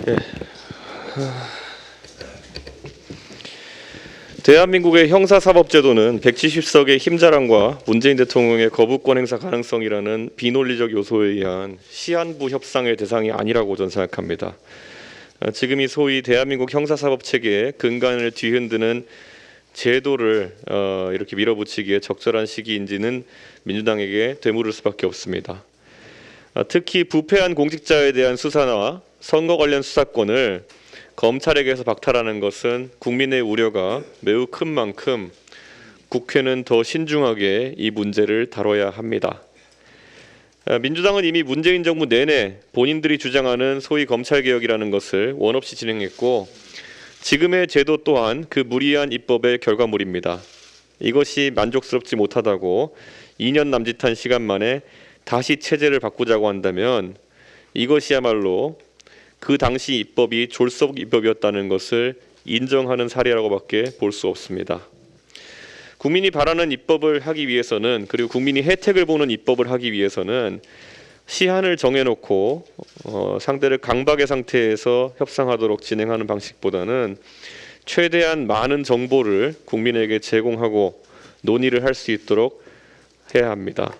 예. 대한민국의 형사사법제도는 170석의 힘자랑과 문재인 대통령의 거부권 행사 가능성이라는 비논리적 요소에 의한 시한부 협상의 대상이 아니라고 저는 생각합니다. 지금 이 소위 대한민국 형사사법체계의 근간을 뒤흔드는 제도를 이렇게 밀어붙이기에 적절한 시기인지는 민주당에게 되물을 수밖에 없습니다. 특히 부패한 공직자에 대한 수사나 선거 관련 수사권을 검찰에게서 박탈하는 것은 국민의 우려가 매우 큰 만큼 국회는 더 신중하게 이 문제를 다뤄야 합니다. 민주당은 이미 문재인 정부 내내 본인들이 주장하는 소위 검찰개혁이라는 것을 원없이 진행했고 지금의 제도 또한 그 무리한 입법의 결과물입니다. 이것이 만족스럽지 못하다고 2년 남짓한 시간 만에 다시 체제를 바꾸자고 한다면 이것이야말로 그 당시 입법이 졸속 입법이었다는 것을 인정하는 사례라고밖에 볼 수 없습니다. 국민이 바라는 입법을 하기 위해서는, 그리고 국민이 혜택을 보는 입법을 하기 위해서는 시한을 정해놓고 상대를 강박의 상태에서 협상하도록 진행하는 방식보다는 최대한 많은 정보를 국민에게 제공하고 논의를 할 수 있도록 해야 합니다.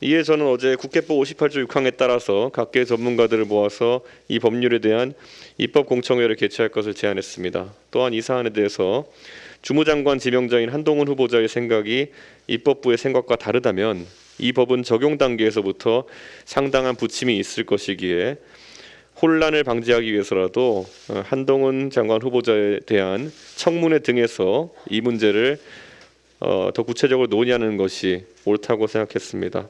이에 저는 어제 국회법 58조 6항에 따라서 각계 전문가들을 모아서 이 법률에 대한 입법 공청회를 개최할 것을 제안했습니다. 또한 이 사안에 대해서 주무장관 지명자인 한동훈 후보자의 생각이 입법부의 생각과 다르다면 이 법은 적용 단계에서부터 상당한 부침이 있을 것이기에 혼란을 방지하기 위해서라도 한동훈 장관 후보자에 대한 청문회 등에서 이 문제를 더 구체적으로 논의하는 것이 옳다고 생각했습니다.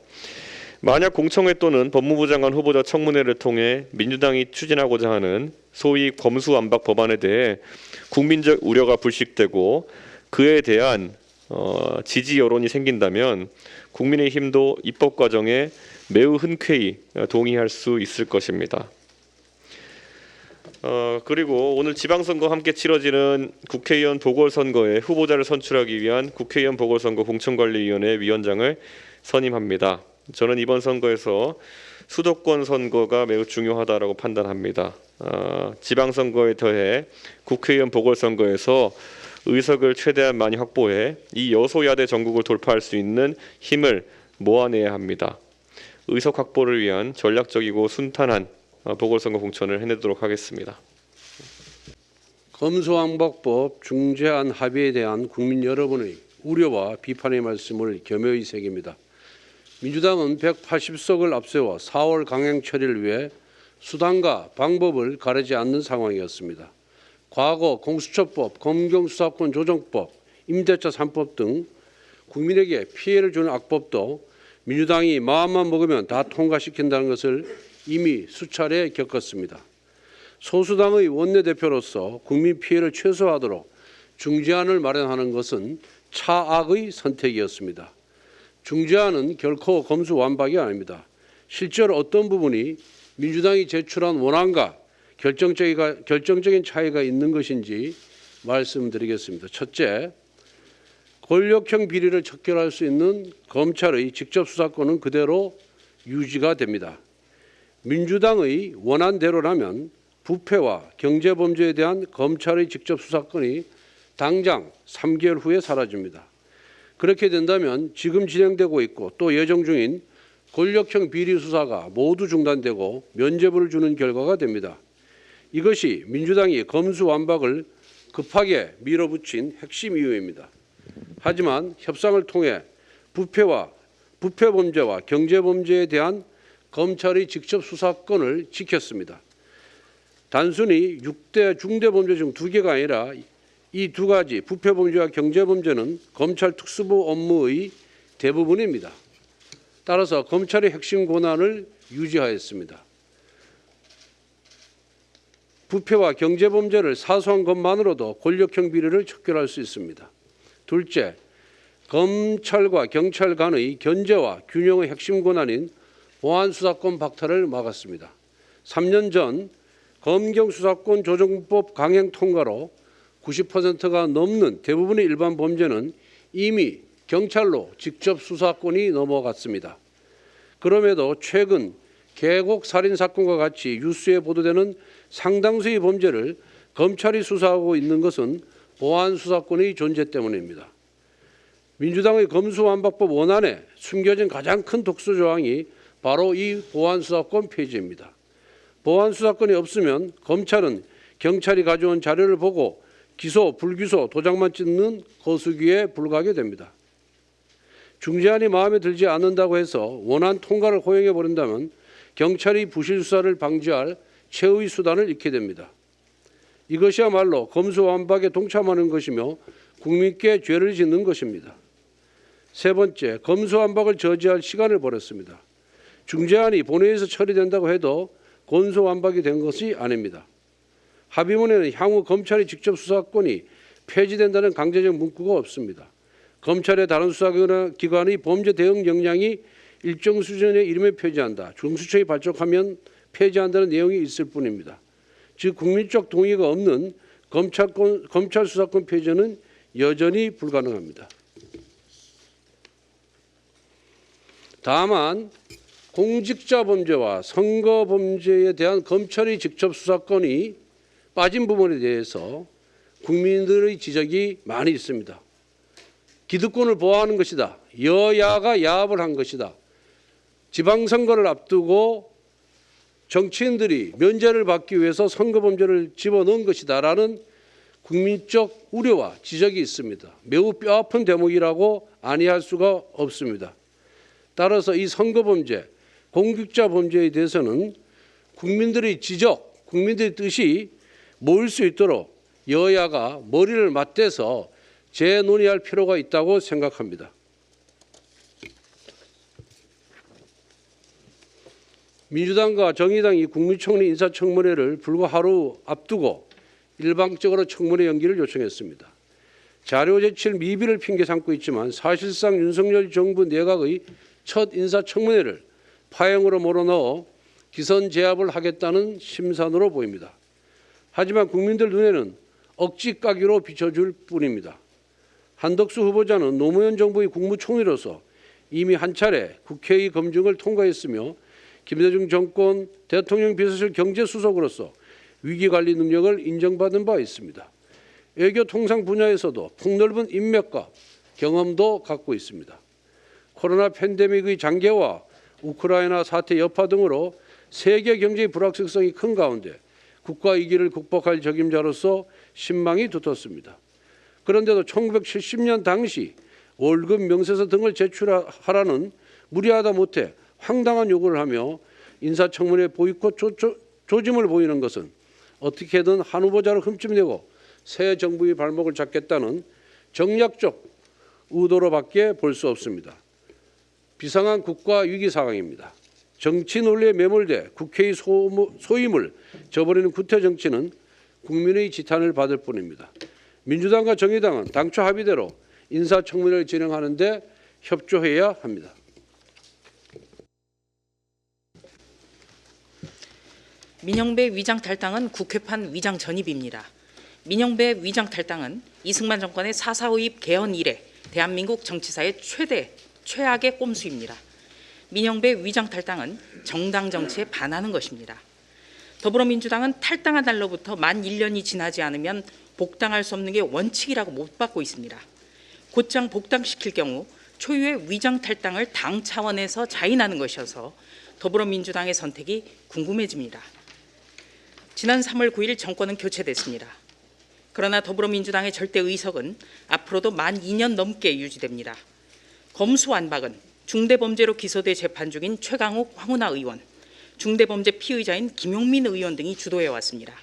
만약 공청회 또는 법무부 장관 후보자 청문회를 통해 민주당이 추진하고자 하는 소위 검수완박 법안에 대해 국민적 우려가 불식되고 그에 대한 지지 여론이 생긴다면 국민의힘도 입법 과정에 매우 흔쾌히 동의할 수 있을 것입니다. 그리고 오늘 지방선거와 함께 치러지는 국회의원 보궐선거에 후보자를 선출하기 위한 국회의원 보궐선거 공천관리위원회 위원장을 선임합니다. 저는 이번 선거에서 수도권 선거가 매우 중요하다고 판단합니다. 지방선거에 더해 국회의원 보궐선거에서 의석을 최대한 많이 확보해 이 여소야대 전국을 돌파할 수 있는 힘을 모아내야 합니다. 의석 확보를 위한 전략적이고 순탄한 보궐선거 공천을 해내도록 하겠습니다. 검수완박법 중재안 합의에 대한 국민 여러분의 우려와 비판의 말씀을 겸허히 새깁니다. 민주당은 180석을 앞세워 4월 강행 처리를 위해 수단과 방법을 가리지 않는 상황이었습니다. 과거 공수처법, 검경수사권 조정법, 임대차 3법 등 국민에게 피해를 주는 악법도 민주당이 마음만 먹으면 다 통과시킨다는 것을 이미 수차례 겪었습니다. 소수당의 원내대표로서 국민 피해를 최소화하도록 중재안을 마련하는 것은 차악의 선택이었습니다. 중재안은 결코 검수완박이 아닙니다. 실제로 어떤 부분이 민주당이 제출한 원안과 결정적인 차이가 있는 것인지 말씀드리겠습니다. 첫째, 권력형 비리를 척결할 수 있는 검찰의 직접 수사권은 그대로 유지가 됩니다. 민주당의 원안대로라면 부패와 경제범죄에 대한 검찰의 직접 수사권이 당장 3개월 후에 사라집니다. 그렇게 된다면 지금 진행되고 있고 또 예정 중인 권력형 비리 수사가 모두 중단되고 면죄부를 주는 결과가 됩니다. 이것이 민주당이 검수완박을 급하게 밀어붙인 핵심 이유입니다. 하지만 협상을 통해 부패범죄와 경제범죄에 대한 검찰의 직접 수사권을 지켰습니다. 단순히 6대 중대범죄 중 2개가 아니라 이 2가지 부패범죄와 경제범죄는 검찰 특수부 업무의 대부분입니다. 따라서 검찰의 핵심 권한을 유지하였습니다. 부패와 경제범죄를 사소한 것만으로도 권력형 비리를 척결할 수 있습니다. 둘째, 검찰과 경찰 간의 견제와 균형의 핵심 권한인 보안수사권 박탈을 막았습니다. 3년 전 검경수사권 조정법 강행 통과로 90%가 넘는 대부분의 일반 범죄는 이미 경찰로 직접 수사권이 넘어갔습니다. 그럼에도 최근 계곡 살인 사건과 같이 뉴스에 보도되는 상당수의 범죄를 검찰이 수사하고 있는 것은 보안 수사권의 존재 때문입니다. 민주당의 검수완박법 원안에 숨겨진 가장 큰 독소 조항이 바로 이 보안 수사권 폐지입니다. 보안 수사권이 없으면 검찰은 경찰이 가져온 자료를 보고 기소, 불기소, 도장만 찍는 거수기에 불과하게 됩니다. 중재안이 마음에 들지 않는다고 해서 원안 통과를 허용해 버린다면 경찰이 부실 수사를 방지할 최후의 수단을 잃게 됩니다. 이것이야말로 검수완박에 동참하는 것이며 국민께 죄를 짓는 것입니다. 세 번째, 검수완박을 저지할 시간을 버렸습니다. 중재안이 본회의에서 처리된다고 해도 검수완박이 된 것이 아닙니다. 합의문에는 향후 검찰이 직접 수사권이 폐지된다는 강제적 문구가 없습니다. 검찰의 다른 수사기관의 범죄 대응 역량이 일정 수준에 이르면 폐지한다. 중수청이 발족하면 폐지한다는 내용이 있을 뿐입니다. 즉 국민적 동의가 없는 검찰 수사권 폐지는 여전히 불가능합니다. 다만 공직자 범죄와 선거 범죄에 대한 검찰의 직접 수사권이 빠진 부분에 대해서 국민들의 지적이 많이 있습니다. 기득권을 보호하는 것이다. 여야가 야합을 한 것이다. 지방선거를 앞두고 정치인들이 면제를 받기 위해서 선거 범죄를 집어넣은 것이다 라는 국민적 우려와 지적이 있습니다. 매우 뼈아픈 대목이라고 아니할 수가 없습니다. 따라서 이 선거 범죄, 공직자 범죄에 대해서는 국민들의 지적, 국민들의 뜻이 모일 수 있도록 여야가 머리를 맞대서 재논의할 필요가 있다고 생각합니다. 민주당과 정의당이 국무총리 인사청문회를 불과 하루 앞두고 일방적으로 청문회 연기를 요청했습니다. 자료 제출 미비를 핑계 삼고 있지만 사실상 윤석열 정부 내각의 첫 인사청문회를 파행으로 몰아넣어 기선제압을 하겠다는 심산으로 보입니다. 하지만 국민들 눈에는 억지 까기로 비춰줄 뿐입니다. 한덕수 후보자는 노무현 정부의 국무총리로서 이미 한 차례 국회의 검증을 통과했으며 김대중 정권 대통령 비서실 경제수석으로서 위기관리 능력을 인정받은 바 있습니다. 외교 통상 분야에서도 폭넓은 인맥과 경험도 갖고 있습니다. 코로나 팬데믹의 장기화, 우크라이나 사태 여파 등으로 세계 경제의 불확실성이 큰 가운데 국가 위기를 극복할 적임자로서 신망이 두텁습니다. 그런데도 1970년 당시 월급 명세서 등을 제출하라는 무리하다 못해 황당한 요구를 하며 인사청문회 보이콧 조짐을 보이는 것은 어떻게든 한 후보자를 흠집내고 새 정부의 발목을 잡겠다는 정략적 의도로밖에 볼 수 없습니다. 비상한 국가 위기 상황입니다. 정치 논리에 매몰돼 국회의 소임을 저버리는 구태 정치는 국민의 지탄을 받을 뿐입니다. 민주당과 정의당은 당초 합의대로 인사청문회를 진행하는 데 협조해야 합니다. 민영배 위장 탈당은 국회판 위장 전입입니다. 민영배 위장 탈당은 이승만 정권의 4.4 의입 개헌 이래 대한민국 정치사의 최악의 꼼수입니다. 민영배 위장 탈당은 정당 정치에 반하는 것입니다. 더불어민주당은 탈당한 날로부터 만 1년이 지나지 않으면 복당할 수 없는 게 원칙이라고 못 받고 있습니다. 곧장 복당시킬 경우 초유의 위장 탈당을 당 차원에서 자인하는 것이어서 더불어민주당의 선택이 궁금해집니다. 지난 3월 9일 정권은 교체됐습니다. 그러나 더불어민주당의 절대 의석은 앞으로도 만 2년 넘게 유지됩니다. 검수완박은 중대범죄로 기소돼 재판 중인 최강욱, 황운하 의원, 중대범죄 피의자인 김용민 의원 등이 주도해왔습니다.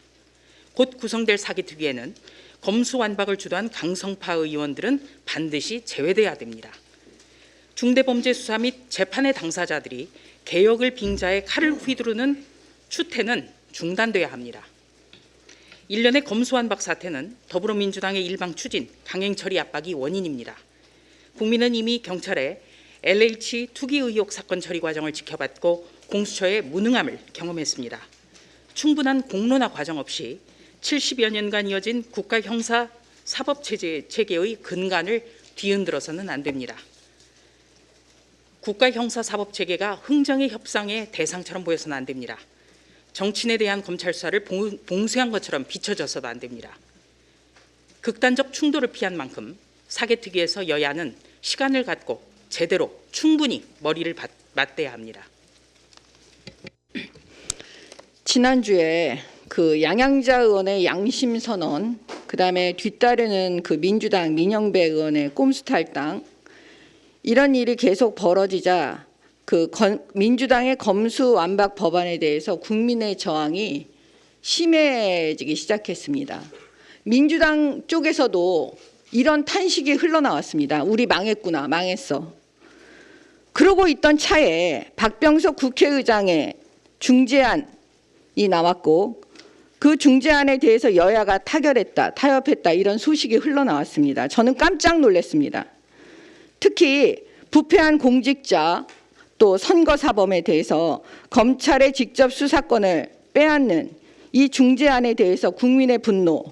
곧 구성될 사기특위에는 검수완박을 주도한 강성파 의원들은 반드시 제외돼야 됩니다. 중대범죄 수사 및 재판의 당사자들이 개혁을 빙자해 칼을 휘두르는 추태는 중단돼야 합니다. 일련의 검수완박 사태는 더불어민주당의 일방 추진, 강행 처리 압박이 원인입니다. 국민은 이미 경찰의 LH 투기 의혹 사건 처리 과정을 지켜봤고 공수처의 무능함을 경험했습니다. 충분한 공론화 과정 없이 70여 년간 이어진 국가 형사 사법 체계의 근간을 뒤흔들어서는 안 됩니다. 국가 형사사법체계가 흥정의 협상의 대상처럼 보여서는 안 됩니다. 정치인에 대한 검찰 수사를 봉쇄한 것처럼 비춰져서도 안 됩니다. 극단적 충돌을 피한 만큼 사개특위에서 여야는 시간을 갖고 제대로 충분히 머리를 맞대야 합니다. 지난주에 그 양양자 의원의 양심 선언, 그다음에 뒤따르는 그 민주당 민영배 의원의 꼼수 탈당, 이런 일이 계속 벌어지자 민주당의 검수완박 법안에 대해서 국민의 저항이 심해지기 시작했습니다. 민주당 쪽에서도 이런 탄식이 흘러나왔습니다. 우리 망했구나, 망했어. 그러고 있던 차에 박병석 국회의장의 중재안이 나왔고, 그 중재안에 대해서 여야가 타협했다 이런 소식이 흘러나왔습니다. 저는 깜짝 놀랐습니다. 특히 부패한 공직자 또 선거사범에 대해서 검찰의 직접 수사권을 빼앗는 이 중재안에 대해서 국민의 분노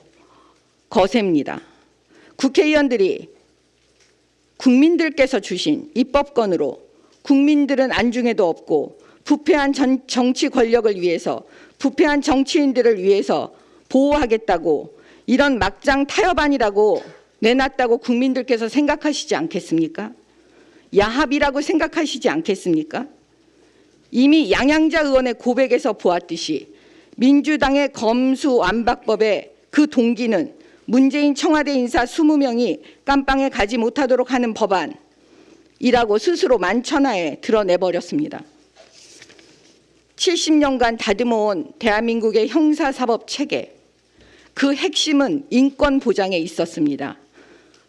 거셉니다. 국회의원들이 국민들께서 주신 입법권으로 국민들은 안중에도 없고 부패한 정치 권력을 위해서, 부패한 정치인들을 위해서 보호하겠다고 이런 막장 타협안이라고 내놨다고 국민들께서 생각하시지 않겠습니까? 야합이라고 생각하시지 않겠습니까? 이미 양양자 의원의 고백에서 보았듯이 민주당의 검수완박법의 그 동기는 문재인 청와대 인사 20명이 깜빵에 가지 못하도록 하는 법안이라고 스스로 만천하에 드러내버렸습니다. 70년간 다듬어온 대한민국의 형사사법 체계, 그 핵심은 인권 보장에 있었습니다.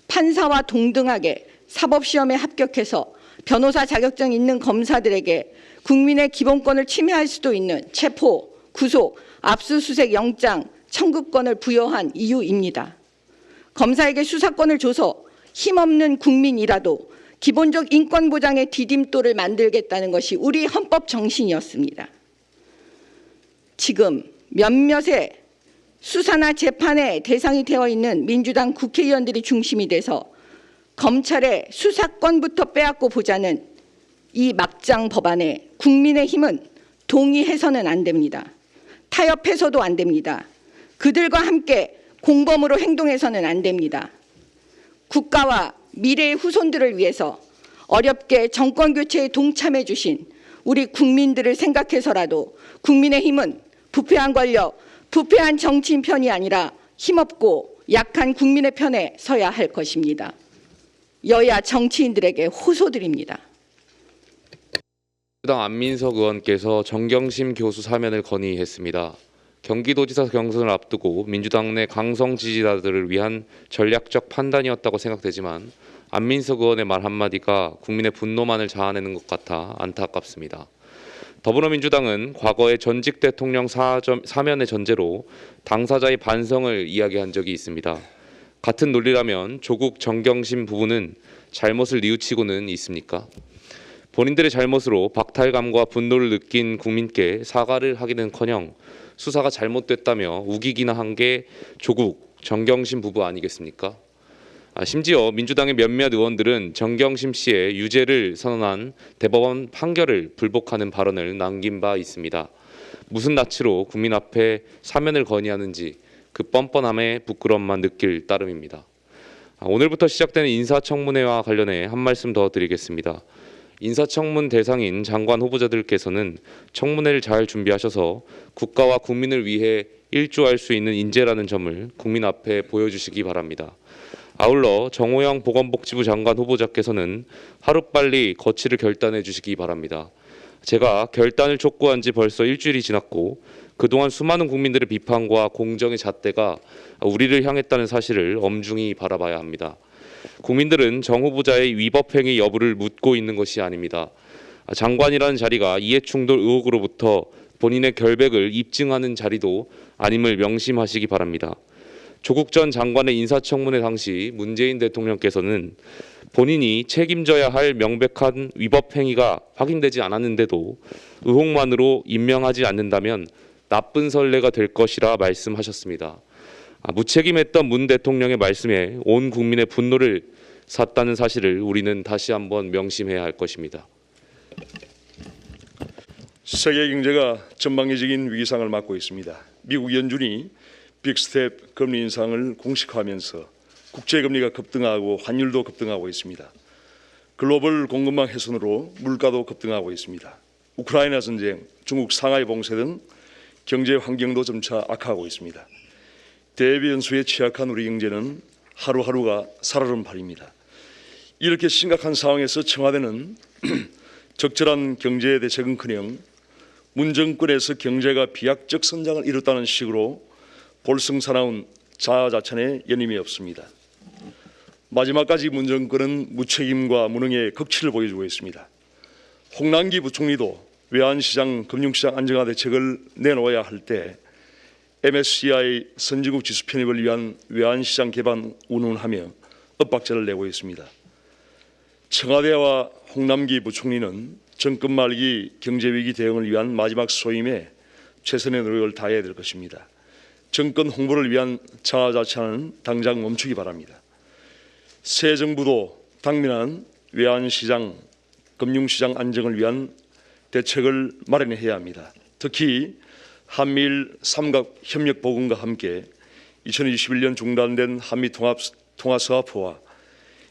판사와 동등하게 사법시험에 합격해서 변호사 자격증 있는 검사들에게 국민의 기본권을 침해할 수도 있는 체포, 구속, 압수수색 영장 청구권을 부여한 이유입니다. 검사에게 수사권을 줘서 힘없는 국민이라도 기본적 인권 보장의 디딤돌을 만들겠다는 것이 우리 헌법 정신이었습니다. 지금 몇몇의 수사나 재판의 대상이 되어 있는 민주당 국회의원들이 중심이 돼서 검찰의 수사권부터 빼앗고 보자는 이 막장 법안에 국민의힘은 동의해서는 안 됩니다. 타협해서도 안 됩니다. 그들과 함께 공범으로 행동해서는 안 됩니다. 국가와 미래의 후손들을 위해서 어렵게 정권 교체에 동참해 주신 우리 국민들을 생각해서라도 국민의힘은 부패한 권력, 부패한 정치인 편이 아니라 힘없고 약한 국민의 편에 서야 할 것입니다. 여야 정치인들에게 호소드립니다. 민주당 안민석 의원께서 정경심 교수 사면을 건의했습니다. 경기도지사 경선을 앞두고 민주당 내 강성 지지자들을 위한 전략적 판단이었다고 생각되지만 안민석 의원의 말 한마디가 국민의 분노만을 자아내는 것 같아 안타깝습니다. 더불어민주당은 과거에 전직 대통령 사면의 전제로 당사자의 반성을 이야기한 적이 있습니다. 같은 논리라면 조국 정경심 부부는 잘못을 뉘우치고는 있습니까? 본인들의 잘못으로 박탈감과 분노를 느낀 국민께 사과를 하기는커녕 수사가 잘못됐다며 우기기나 한 게 조국 정경심 부부 아니겠습니까? 심지어 민주당의 몇몇 의원들은 정경심 씨의 유죄를 선언한 대법원 판결을 불복하는 발언을 남긴 바 있습니다. 무슨 낯으로 국민 앞에 사면을 건의하는지 그 뻔뻔함에 부끄러움만 느낄 따름입니다. 오늘부터 시작되는 인사청문회와 관련해 한 말씀 더 드리겠습니다. 인사청문 대상인 장관 후보자들께서는 청문회를 잘 준비하셔서 국가와 국민을 위해 일조할 수 있는 인재라는 점을 국민 앞에 보여주시기 바랍니다. 아울러 정호영 보건복지부 장관 후보자께서는 하루빨리 거취를 결단해 주시기 바랍니다. 제가 결단을 촉구한 지 벌써 일주일이 지났고 그동안 수많은 국민들의 비판과 공정의 잣대가 우리를 향했다는 사실을 엄중히 바라봐야 합니다. 국민들은 정 후보자의 위법행위 여부를 묻고 있는 것이 아닙니다. 장관이라는 자리가 이해충돌 의혹으로부터 본인의 결백을 입증하는 자리도 아님을 명심하시기 바랍니다. 조국 전 장관의 인사청문회 당시 문재인 대통령께서는 본인이 책임져야 할 명백한 위법행위가 확인되지 않았는데도 의혹만으로 임명하지 않는다면 나쁜 선례가 될 것이라 말씀하셨습니다. 무책임했던 문 대통령의 말씀에 온 국민의 분노를 샀다는 사실을 우리는 다시 한번 명심해야 할 것입니다. 세계 경제가 전방위적인 위기상을 맞고 있습니다. 미국 연준이 빅스텝 금리 인상을 공식화하면서 국제금리가 급등하고 환율도 급등하고 있습니다. 글로벌 공급망 훼손으로 물가도 급등하고 있습니다. 우크라이나 전쟁, 중국 상하이 봉쇄 등 경제 환경도 점차 악화하고 있습니다. 대변수에 취약한 우리 경제는 하루하루가 살얼음 판입니다. 이렇게 심각한 상황에서 청와대는 적절한 경제 대책은커녕 문 정권에서 경제가 비약적 성장을 이뤘다는 식으로 볼썽사나운 자아자찬에 여념이 없습니다. 마지막까지 문 정권은 무책임과 무능의 극치를 보여주고 있습니다. 홍남기 부총리도 외환시장, 금융시장 안정화 대책을 내놓아야 할 때 MSCI 선진국 지수 편입을 위한 외환시장 개방 운운하며 엇박자를 내고 있습니다. 청와대와 홍남기 부총리는 정권 말기 경제위기 대응을 위한 마지막 소임에 최선의 노력을 다해야 될 것입니다. 정권 홍보를 위한 자아자찬은 당장 멈추기 바랍니다. 새 정부도 당면한 외환시장, 금융시장 안정을 위한 대책을 마련해야 합니다. 특히 한미일 삼각협력보건과 함께 2021년 중단된 한미 통화사업부와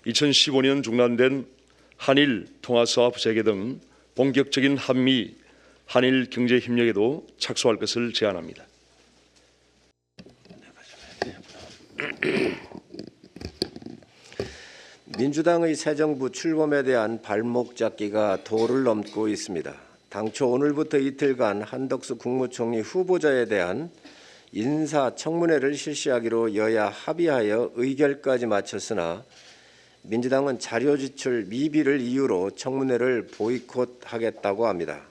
2015년 중단된 한일 통화사업 재개 등 본격적인 한미, 한일 경제협력에도 착수할 것을 제안합니다. 민주당의 새 정부 출범에 대한 발목 잡기가 도를 넘고 있습니다. 당초 오늘부터 이틀간 한덕수 국무총리 후보자에 대한 인사청문회를 실시하기로 여야 합의하여 의결까지 마쳤으나 민주당은 자료 지출 미비를 이유로 청문회를 보이콧하겠다고 합니다.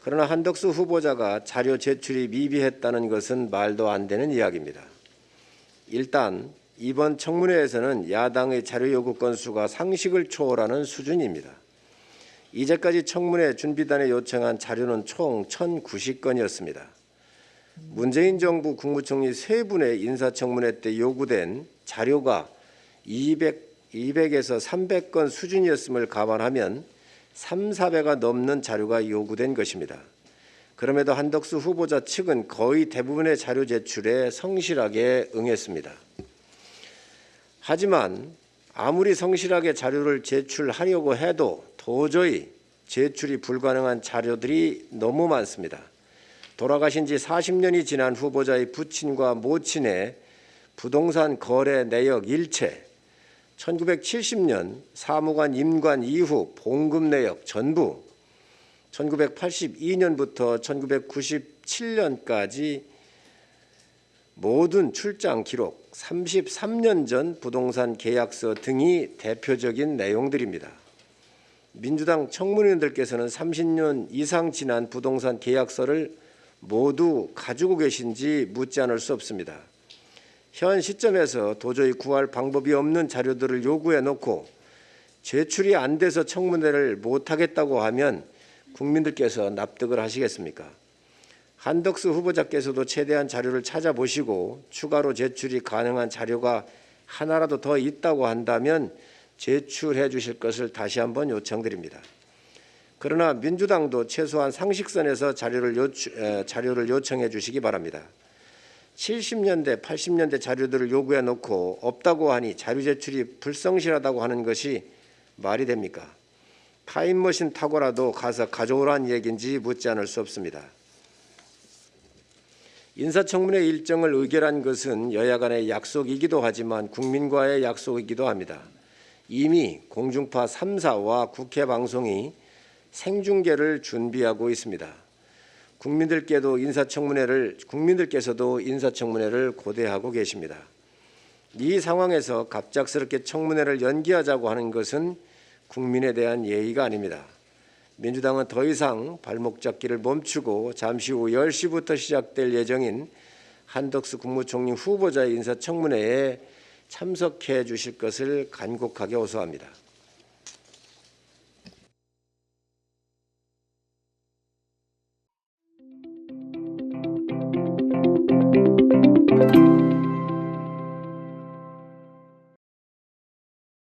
그러나 한덕수 후보자가 자료 제출이 미비했다는 것은 말도 안 되는 이야기입니다. 일단 이번 청문회에서는 야당의 자료 요구 건수가 상식을 초월하는 수준입니다. 이제까지 청문회 준비단에 요청한 자료는 총 1,090건이었습니다. 문재인 정부 국무총리 3분의 인사청문회 때 요구된 자료가 200에서 300건 수준이었음을 감안하면 3~4배가 넘는 자료가 요구된 것입니다. 그럼에도 한덕수 후보자 측은 거의 대부분의 자료 제출에 성실하게 응했습니다. 하지만 아무리 성실하게 자료를 제출하려고 해도 도저히 제출이 불가능한 자료들이 너무 많습니다. 돌아가신 지 40년이 지난 후보자의 부친과 모친의 부동산 거래 내역 일체, 1970년 사무관 임관 이후 봉급 내역 전부, 1982년부터 1997년까지 모든 출장 기록, 33년 전 부동산 계약서 등이 대표적인 내용들입니다. 민주당 청문위원들께서는 30년 이상 지난 부동산 계약서를 모두 가지고 계신지 묻지 않을 수 없습니다. 현 시점에서 도저히 구할 방법이 없는 자료들을 요구해 놓고 제출이 안 돼서 청문회를 못하겠다고 하면 국민들께서 납득을 하시겠습니까? 한덕수 후보자께서도 최대한 자료를 찾아보시고 추가로 제출이 가능한 자료가 하나라도 더 있다고 한다면 제출해 주실 것을 다시 한번 요청드립니다. 그러나 민주당도 최소한 상식선에서 자료를 요청해 주시기 바랍니다. 70년대, 80년대 자료들을 요구해 놓고 없다고 하니 자료 제출이 불성실하다고 하는 것이 말이 됩니까? 타임머신 타고라도 가서 가져오라는 얘기인지 묻지 않을 수 없습니다. 인사청문회 일정을 의결한 것은 여야 간의 약속이기도 하지만 국민과의 약속이기도 합니다. 이미 공중파 3사와 국회 방송이 생중계를 준비하고 있습니다. 국민들께도 국민들께서도 인사청문회를 고대하고 계십니다. 이 상황에서 갑작스럽게 청문회를 연기하자고 하는 것은 국민에 대한 예의가 아닙니다. 민주당은 더 이상 발목 잡기를 멈추고 잠시 후 10시부터 시작될 예정인 한덕수 국무총리 후보자의 인사청문회에 참석해 주실 것을 간곡하게 호소합니다.